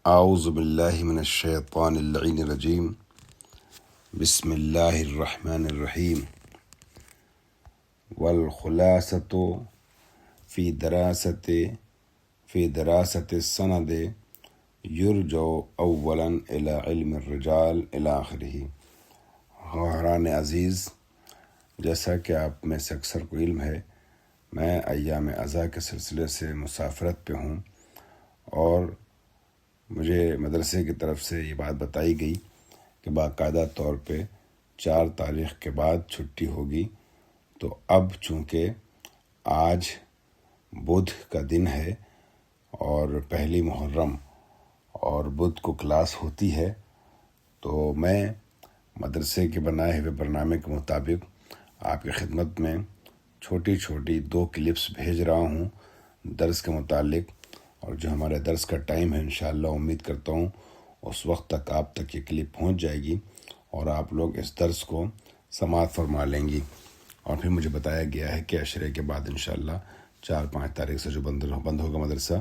اعوذ باللہ من الشیطان اللعین الرجیم بسم اللہ الرحمن الرحیم والخلاصۃ فی دراست السند یرجع اولا الی علم الرجال الی آخرہ۔ حضران عزیز، جیسا کہ آپ میں سے اکثر کو علم ہے، میں ایام اعضاء کے سلسلے سے مسافرت پہ ہوں اور مجھے مدرسے کی طرف سے یہ بات بتائی گئی کہ باقاعدہ طور پہ 4 تاریخ کے بعد چھٹی ہوگی۔ تو اب چونکہ آج بدھ کا دن ہے اور پہلی محرم اور بدھ کو کلاس ہوتی ہے، تو میں مدرسے کے بنائے ہوئے برنامے کے مطابق آپ کی خدمت میں چھوٹی چھوٹی 2 کلپس بھیج رہا ہوں درس کے متعلق، اور جو ہمارے درس کا ٹائم ہے انشاءاللہ امید کرتا ہوں اس وقت تک آپ تک یہ کلپ پہنچ جائے گی اور آپ لوگ اس درس کو سماعت فرما لیں گی۔ اور پھر مجھے بتایا گیا ہے کہ عشرے کے بعد انشاءاللہ 4-5 تاریخ سے جو بند ہوگا مدرسہ،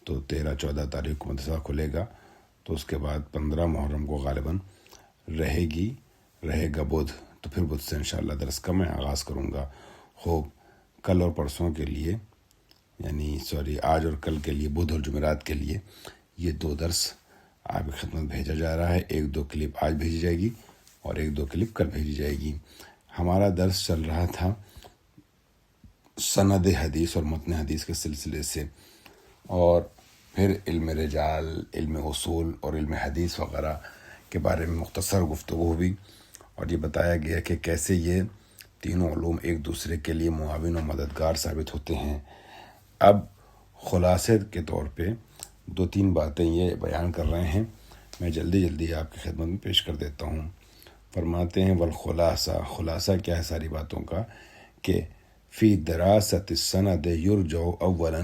تو 13-14 تاریخ کو مدرسہ کھلے گا، تو اس کے بعد 15 محرم کو غالباً رہے گا بدھ، تو پھر بدھ سے انشاءاللہ درس کا میں آغاز کروں گا۔ خوب کل اور پرسوں کے لیے آج اور کل کے لیے، بدھ اور جمعرات کے لیے یہ 2 درس آپ کی خدمت بھیجا جا رہا ہے۔ 1-2 کلپ آج بھیجی جائے گی اور 1-2 کلپ کل بھیجی جائے گی۔ ہمارا درس چل رہا تھا سند حدیث اور متن حدیث کے سلسلے سے، اور پھر علم رجال، علم اصول اور علم حدیث وغیرہ کے بارے میں مختصر گفتگو ہوئی، اور یہ بتایا گیا کہ کیسے یہ تینوں علوم ایک دوسرے کے لیے معاون و مددگار ثابت ہوتے ہیں۔ اب خلاصے کے طور پہ 2-3 باتیں یہ بیان کر رہے ہیں، میں جلدی آپ کی خدمت میں پیش کر دیتا ہوں۔ فرماتے ہیں خلاصہ کیا ہے ساری باتوں کا، کہ فی دراست السند یرجع اولا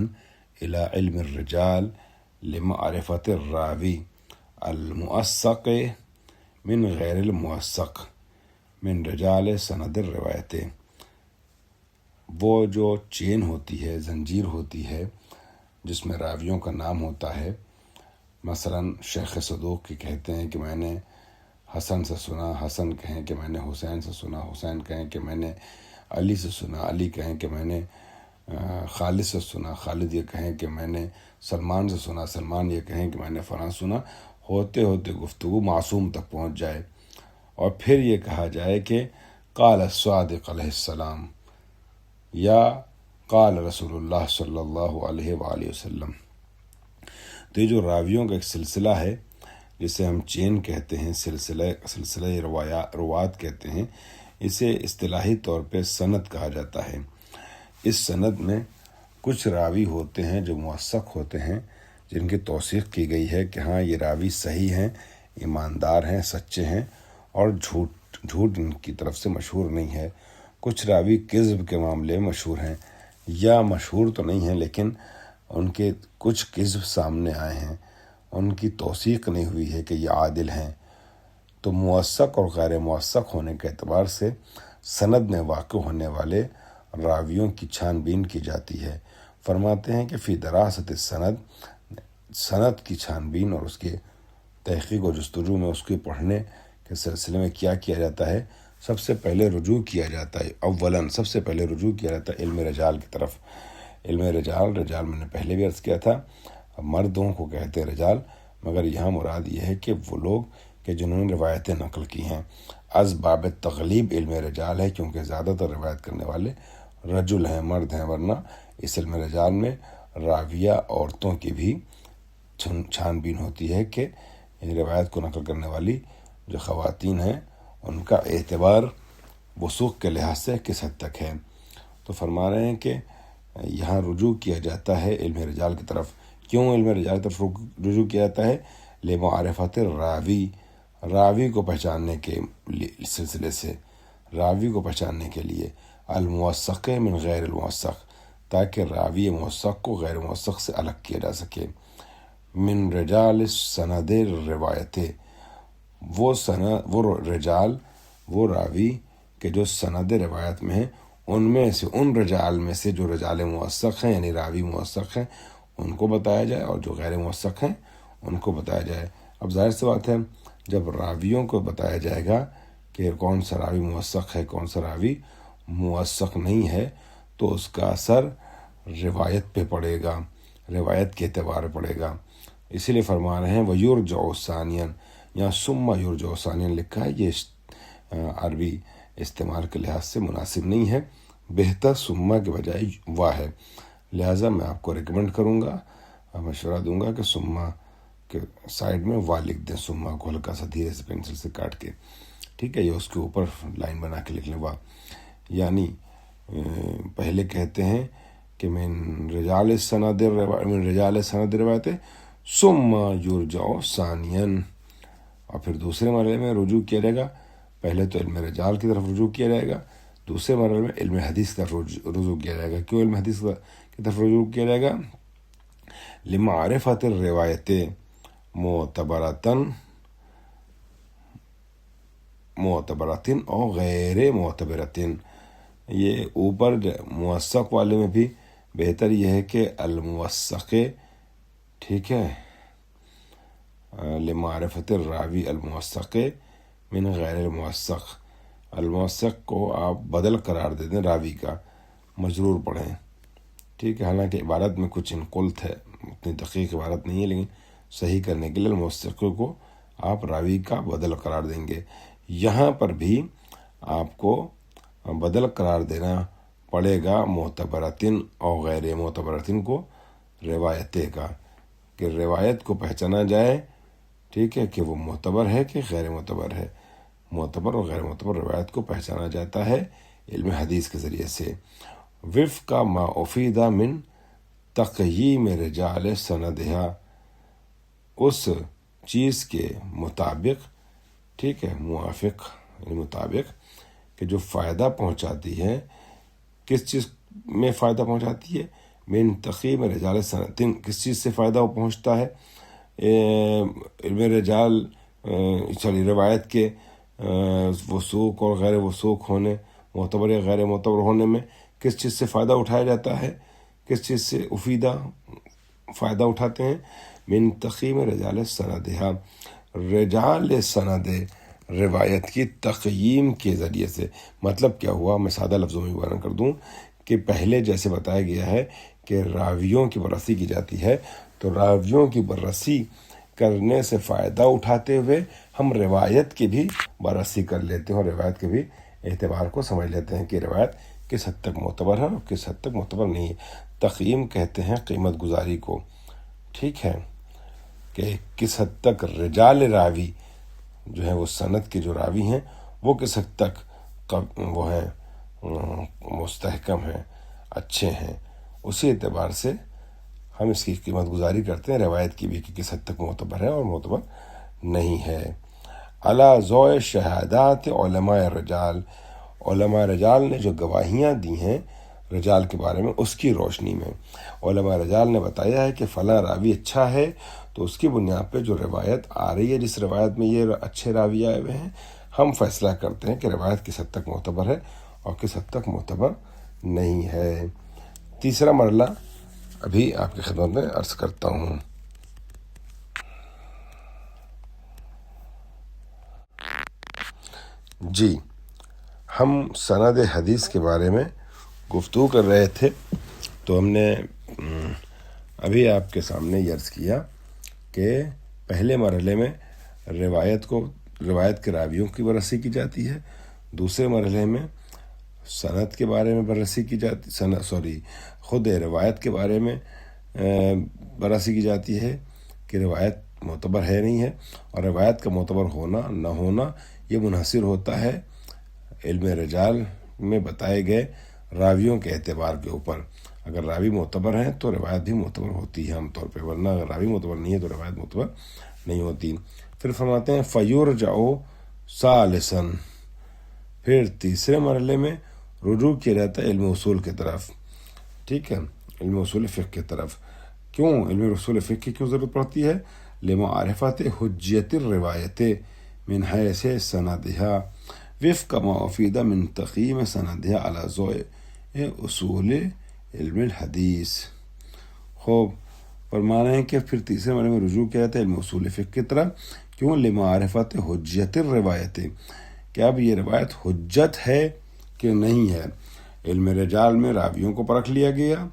الی علم الرجال لمعرفت الراوی الموثق من غیر الموثق من رجال سند الروایت۔ وہ جو چین ہوتی ہے، زنجیر ہوتی ہے، جس میں راویوں کا نام ہوتا ہے، مثلا شیخ صدوق کی کہتے ہیں کہ میں نے حسن سے سنا، حسن کہیں کہ میں نے حسین سے سنا، حسین کہیں کہ میں نے علی سے سنا، علی کہیں کہ میں نے خالد سے سنا، خالد یہ کہیں کہ میں نے سلمان سے سنا، سلمان یہ کہیں کہ میں نے فلاں سنا، ہوتے ہوتے گفتگو معصوم تک پہنچ جائے، اور پھر یہ کہا جائے کہ قال الصادق علیہ السلام یا قال رسول اللہ صلی اللہ علیہ وآلہ وسلم۔ تو یہ جو راویوں کا ایک سلسلہ ہے، جسے ہم چین کہتے ہیں، سلسلہ روات کہتے ہیں، اسے اصطلاحی طور پہ سند کہا جاتا ہے۔ اس سند میں کچھ راوی ہوتے ہیں جو موثق ہوتے ہیں، جن کی توثیق کی گئی ہے کہ ہاں یہ راوی صحیح ہیں، ایماندار ہیں، سچے ہیں، اور جھوٹ ان کی طرف سے مشہور نہیں ہے۔ کچھ راوی کذب کے معاملے میں مشہور ہیں، یا مشہور تو نہیں ہیں لیکن ان کے کچھ کذب سامنے آئے ہیں، ان کی توثیق نہیں ہوئی ہے کہ یہ عادل ہیں۔ تو موثق اور غیر موثق ہونے کے اعتبار سے سند میں واقع ہونے والے راویوں کی چھان بین کی جاتی ہے۔ فرماتے ہیں کہ فی دراست سند کی چھان بین اور اس کی تحقیق و جستجو میں، اس کے پڑھنے کے سلسلے میں کیا کیا جاتا ہے؟ سب سے پہلے رجوع کیا جاتا ہے، رجوع کیا جاتا ہے علم رجال کی طرف۔ علم رجال میں نے پہلے بھی عرض کیا تھا، مردوں کو کہتے ہیں رجال، مگر یہاں مراد یہ ہے کہ وہ لوگ کہ جنہوں نے روایتیں نقل کی ہیں۔ از باب تغلیب علم رجال ہے، کیونکہ زیادہ تر روایت کرنے والے رجل ہیں، مرد ہیں، ورنہ اس علم رجال میں راویہ عورتوں کی بھی چھان بین ہوتی ہے کہ روایت کو نقل کرنے والی جو خواتین ہیں ان کا اعتبار وثوق کے لحاظ سے کس حد تک ہے۔ تو فرما رہے ہیں کہ یہاں رجوع کیا جاتا ہے علم رجال کی طرف۔ کیوں علم رجال کی طرف رجوع کیا جاتا ہے؟ لمعرفت راوی کو پہچاننے کے سلسلے سے، راوی کو پہچاننے کے لیے، الموثق من غیر الموثق، تاکہ راوی موثق کو غیر موثق سے الگ کیا جا سکے۔ من رجال سند روایت، وہ رجال، وہ راوی کہ جو سند روایت میں ہیں، ان رجال میں سے جو رجال موثق ہیں، یعنی راوی موثق ہیں، ان کو بتایا جائے، اور جو غیر موثق ہیں ان کو بتایا جائے۔ اب ظاہر سی بات ہے جب راویوں کو بتایا جائے گا کہ کون سا راوی موثق ہے کون سا راوی موثق نہیں ہے تو اس کا اثر روایت پہ پڑے گا، روایت کے اعتبار پڑے گا۔ اسی لیے فرما رہے ہیں وَيُرْجَعُ ثَانِيًا، یہاں ثُمَّ يُرْجَعُ ثَانِيًا لکھا ہے، یہ عربی استعمال کے لحاظ سے مناسب نہیں ہے، بہتر ثُمَّ کے بجائے وا ہے، لہٰذا میں آپ کو ریکمنڈ کروں گا، مشورہ دوں گا کہ ثُمَّ کے سائڈ میں وا لکھ دیں، ثُمَّ کو ہلکا سا دھیرے سے پینسل سے کاٹ کے، ٹھیک ہے، یہ اس کے اوپر لائن بنا کے لکھ لیں وا، یعنی پہلے کہتے ہیں کہ من رجال السند روایت ثم یرجع ثانیاً، اور پھر دوسرے مرحلے میں رجوع کیا جائے گا، پہلے تو علم رجال کی طرف رجوع کیا جائے گا، دوسرے مرحلے میں علم حدیث کی طرف رجوع کیا جائے گا۔ کیوں علم حدیث کی طرف رجوع کیا جائے گا؟ لمعرفت الروایت معتبرتن اور غیر معتبرتن، یہ اوپر موثق والے میں بھی بہتر یہ ہے کہ الموثق، ٹھیک ہے، لمعرفت الراوی الموثق من غیر الموثق، الموثق کو آپ بدل قرار دے دیں، راوی کا مجرور پڑھیں، ٹھیک ہے، حالانکہ عبارت میں کچھ انقلت ہے، اتنی دقیق عبارت نہیں ہے، لیکن صحیح کرنے کے لیے الموثق کو آپ راوی کا بدل قرار دیں گے۔ یہاں پر بھی آپ کو بدل قرار دینا پڑے گا معتبرتن اور غیر معتبرتن کو روایتیں کا، کہ روایت کو پہچانا جائے، ٹھیک ہے، کہ وہ معتبر ہے کہ غیر معتبر ہے، معتبر اور غیر معتبر روایت کو پہچانا جاتا ہے علم حدیث کے ذریعے سے۔ وفق ما افید من تقییم رجال سندھا، اس چیز کے مطابق، ٹھیک ہے، موافق یعنی مطابق، کہ جو فائدہ پہنچاتی ہے، کس چیز میں فائدہ پہنچاتی ہے؟ من تقییم رجال سندھن، کس چیز سے فائدہ وہ پہنچتا ہے؟ علم رجال روایت کے وثوق اور غیر وثوق ہونے، معتبر یا غیر معتبر ہونے میں کس چیز سے فائدہ اٹھایا جاتا ہے؟ کس چیز سے افیدہ فائدہ اٹھاتے ہیں؟ من تقییم رجال سندھا، رجال سند روایت کی تقییم کے ذریعے سے۔ مطلب کیا ہوا؟ میں سادہ لفظوں میں بیان کر دوں کہ پہلے جیسے بتایا گیا ہے کہ راویوں کی بررسی کی جاتی ہے، تو راویوں کی بررسی کرنے سے فائدہ اٹھاتے ہوئے ہم روایت کی بھی بررسی کر لیتے ہیں اور روایت کے بھی اعتبار کو سمجھ لیتے ہیں کہ روایت کس حد تک معتبر ہے اور کس حد تک معتبر نہیں ہے۔ تقییم کہتے ہیں قیمت گزاری کو، ٹھیک ہے، کہ کس حد تک رجال راوی جو ہے وہ سند کے جو راوی ہیں وہ کس حد تک وہ ہیں مستحکم ہیں، اچھے ہیں، اسی اعتبار سے ہم اس کی قیمت گزاری کرتے ہیں روایت کی بھی کہ کس حد تک معتبر ہے اور معتبر نہیں ہے۔ علی ضوء شہادات علماء رجال، علماء رجال نے جو گواہیاں دی ہیں رجال کے بارے میں، اس کی روشنی میں علماء رجال نے بتایا ہے کہ فلاں راوی اچھا ہے، تو اس کی بنیاد پہ جو روایت آ رہی ہے، جس روایت میں یہ اچھے راوی آئے ہوئے ہیں، ہم فیصلہ کرتے ہیں کہ روایت کس حد تک معتبر ہے اور کس حد تک معتبر نہیں ہے۔ تیسرا مرحلہ ابھی آپ کی خدمت میں عرض کرتا ہوں۔ جی، ہم سند حدیث کے بارے میں گفتگو کر رہے تھے، تو ہم نے ابھی آپ کے سامنے یہ عرض کیا کہ پہلے مرحلے میں روایت کے راویوں کی بررسی کی جاتی ہے، دوسرے مرحلے میں سند کے بارے میں بررسی کی جاتی خود روایت کے بارے میں بررسی کی جاتی ہے کہ روایت معتبر ہے نہیں ہے، اور روایت کا معتبر ہونا نہ ہونا یہ منحصر ہوتا ہے علم رجال میں بتائے گئے راویوں کے اعتبار کے اوپر۔ اگر راوی معتبر ہیں تو روایت بھی معتبر ہوتی ہے عام طور پہ، ورنہ اگر راوی معتبر نہیں ہے تو روایت معتبر نہیں ہوتی۔ پھر فرماتے ہیں فیرجع ثالثا، پھر تیسرے مرحلے میں رجوع کیا جاتا ہے علم اصول کی طرف، ٹھیک ہے، علم اصول فقہ کی طرف۔ کیوں علم اصول فقہ کی کیوں ضرورت پڑتی ہے؟ لمعرفت حجیت الروایت من حیث سندھا وفق ما افید من تقییم سندھا علی ضوء اصول علم الحدیث۔ خوب، فرما رہے ہیں کہ پھر تیسرے مرحلے میں رجوع کیا جاتا ہے علم اصول فقہ کی طرح، کیوں؟ لمعرفت حجت الروایت، کہ اب یہ روایت حجت ہے کہ نہیں ہے۔ علم رجال میں راویوں کو پرکھ لیا گیا،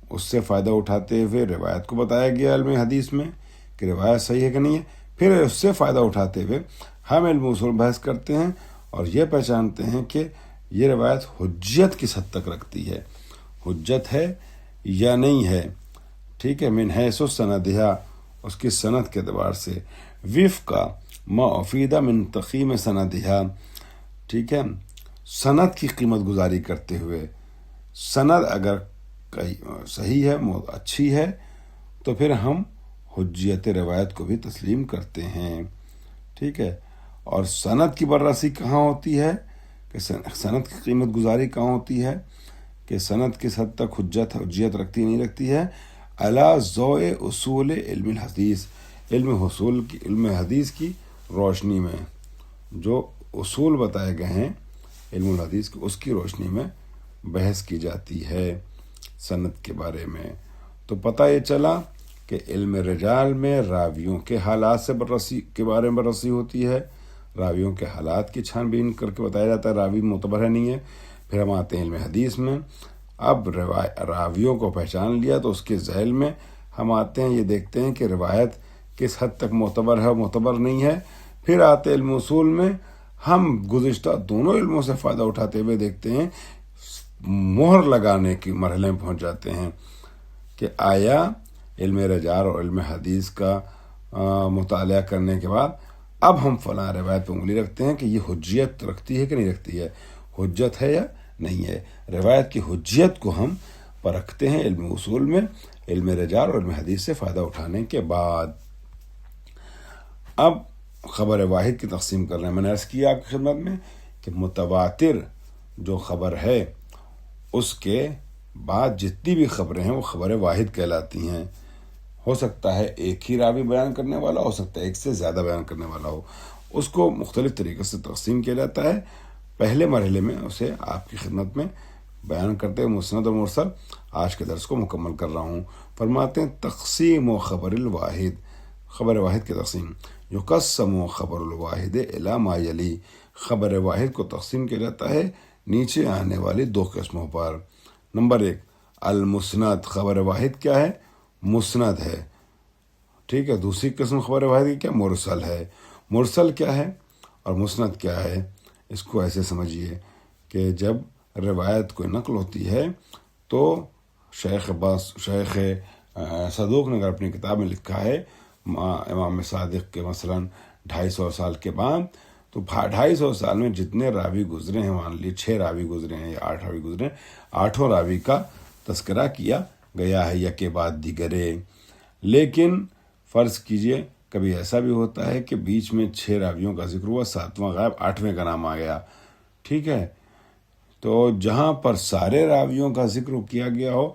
اس سے فائدہ اٹھاتے ہوئے روایت کو بتایا گیا علم حدیث میں کہ روایت صحیح ہے کہ نہیں ہے، پھر اس سے فائدہ اٹھاتے ہوئے ہم علم اصول بحث کرتے ہیں اور یہ پہچانتے ہیں کہ یہ روایت حجت کس حد تک رکھتی ہے، حجت ہے یا نہیں ہے، ٹھیک ہے، من حیث سندھا، اس کی سند کے اعتبار سے، وفق ما افیدہ من تقیم سندھا، ٹھیک ہے، سند کی قیمت گزاری کرتے ہوئے، سند اگر صحیح ہے، اچھی ہے، تو پھر ہم حجیت روایت کو بھی تسلیم کرتے ہیں، ٹھیک ہے۔ اور سند کی بررسی کہاں ہوتی ہے کہ سند کی قیمت گزاری کہاں ہوتی ہے کہ سند کس حد تک حجیت رکھتی نہیں رکھتی ہے، علی ضوء اصول علم الحدیث، علم حدیث کی روشنی میں، جو اصول بتائے گئے ہیں علم الحدیث کی، اس کی روشنی میں بحث کی جاتی ہے سند کے بارے میں۔ تو پتہ یہ چلا کہ علم رجال میں راویوں کے حالات سے کے بارے میں بررسی ہوتی ہے، راویوں کے حالات کی چھان بین کر کے بتایا جاتا ہے راوی معتبر ہے نہیں ہے۔ پھر ہم آتے ہیں علم حدیث میں، اب راویوں کو پہچان لیا تو اس کے ذیل میں ہم آتے ہیں، یہ دیکھتے ہیں کہ روایت کس حد تک معتبر ہے اور معتبر نہیں ہے۔ پھر آتے علم اصول میں، ہم گزشتہ دونوں علموں سے فائدہ اٹھاتے ہوئے دیکھتے ہیں، مہر لگانے کی مرحلے میں پہنچ جاتے ہیں کہ آیا علم رجال اور علم حدیث کا مطالعہ کرنے کے بعد اب ہم فلاں روایت پہ انگلی رکھتے ہیں کہ یہ حجیت رکھتی ہے کہ نہیں رکھتی ہے، حجت ہے یا نہیں ہے۔ روایت کی حجیت کو ہم پرکھتے ہیں علم اصول میں، علم رجال اور علم حدیث سے فائدہ اٹھانے کے بعد۔ اب خبر واحد کی تقسیم کر رہے ہیں، میں نے عرض کیا آپ کی خدمت میں کہ متواتر جو خبر ہے اس کے بعد جتنی بھی خبریں ہیں وہ خبر واحد کہلاتی ہیں۔ ہو سکتا ہے ایک ہی راوی بیان کرنے والا، ہو سکتا ہے ایک سے زیادہ بیان کرنے والا ہو، اس کو مختلف طریقے سے تقسیم کیا جاتا ہے۔ پہلے مرحلے میں اسے آپ کی خدمت میں بیان کرتے ہیں، مسند اور مرسل، آج کے درس کو مکمل کر رہا ہوں۔ فرماتے ہیں تقسیم و خبر الواحد، خبر واحد کی تقسیم، یقسم و خبر الواحد الی ما یلی، خبر واحد کو تقسیم کیا جاتا ہے نیچے آنے والی دو قسموں پر۔ نمبر 1 المسند، خبر واحد کیا ہے؟ مسند ہے، ٹھیک ہے۔ دوسری قسم خبر واحد کی کیا؟ مرسل ہے۔ مرسل کیا ہے اور مسند کیا ہے؟ اس کو ایسے سمجھیے کہ جب روایت کوئی نقل ہوتی ہے تو شیخ صدوق نے اگر اپنی کتاب میں لکھا ہے امام صادق کے مثلا 250 سال کے بعد، تو 250 سال میں جتنے راوی گزرے ہیں، مان لیے 6 راوی گزرے ہیں یا 8 راوی گزرے ہیں، 8 راوی کا تذکرہ کیا گیا ہے یک بعد دیگرے۔ لیکن فرض کیجئے کبھی ایسا بھی ہوتا ہے کہ بیچ میں 6 راویوں کا ذکر ہوا، 7واں غائب، 8ویں کا نام آ گیا، ٹھیک ہے۔ تو جہاں پر سارے راویوں کا ذکر کیا گیا ہو،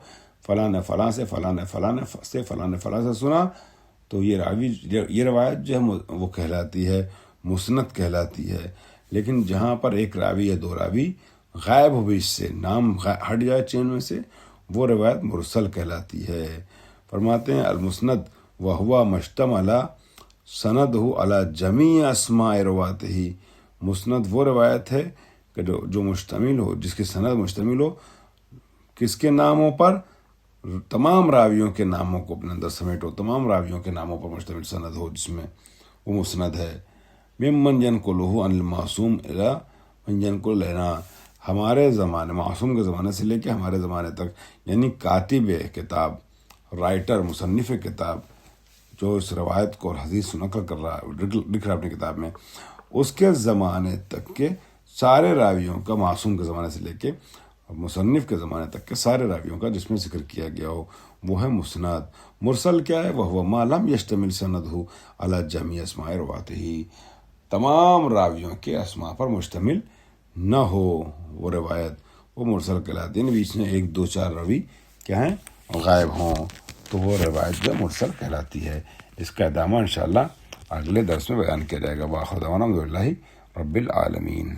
فلاں نے فلاں سے، فلاں نے فلاں سے، فلاں نے فلاں سے سنا، تو یہ روایت جو ہے وہ کہلاتی ہے مسند کہلاتی ہے۔ لیکن جہاں پر ایک راوی یا 2 راوی غائب ہو بیچ سے، نام ہٹ جائے چین میں سے، وہ روایت مرسل کہلاتی ہے۔ فرماتے ہیں المسند وہو مشتمل سندہ علی جمیع اسماء رواته، مسند وہ روایت ہے کہ جو مشتمل ہو، جس کی سند مشتمل ہو کس کے ناموں پر؟ تمام راویوں کے ناموں کو اپنے اندر سمیٹو، تمام راویوں کے ناموں پر مشتمل سند ہو جس میں، وہ مسند ہے۔ ممن ينقلہ عن المعصوم الی من ينقل لنا، ہمارے زمانے، معصوم کے زمانے سے لے کے ہمارے زمانے تک، یعنی کاتب کتاب، رائٹر، مصنف کتاب، جو اس روایت کو اور حدیث نقل کر رہا ہے، لکھ رہا ہے اپنی کتاب میں، اس کے زمانے تک کے سارے راویوں کا، معصوم کے زمانے سے لے کے مصنف کے زمانے تک کے سارے راویوں کا جس میں ذکر کیا گیا ہو، وہ ہے مسند۔ مرسل کیا ہے؟ وہ ما لم یشتمل سندہ علی جمیع اسماء رواته، تمام راویوں کے اسماء پر مشتمل نہ ہو وہ روایت، وہ مرسل کہلاتی ہے۔ بیچ میں 1 2 4 راوی کیا ہیں؟ غائب ہوں، تو وہ روایت جو مرسل کہلاتی ہے۔ اس کا ادامہ انشاءاللہ اگلے درس میں بیان کیا جائے گا۔ وآخر دعوانا الحمدللہ رب العالمین۔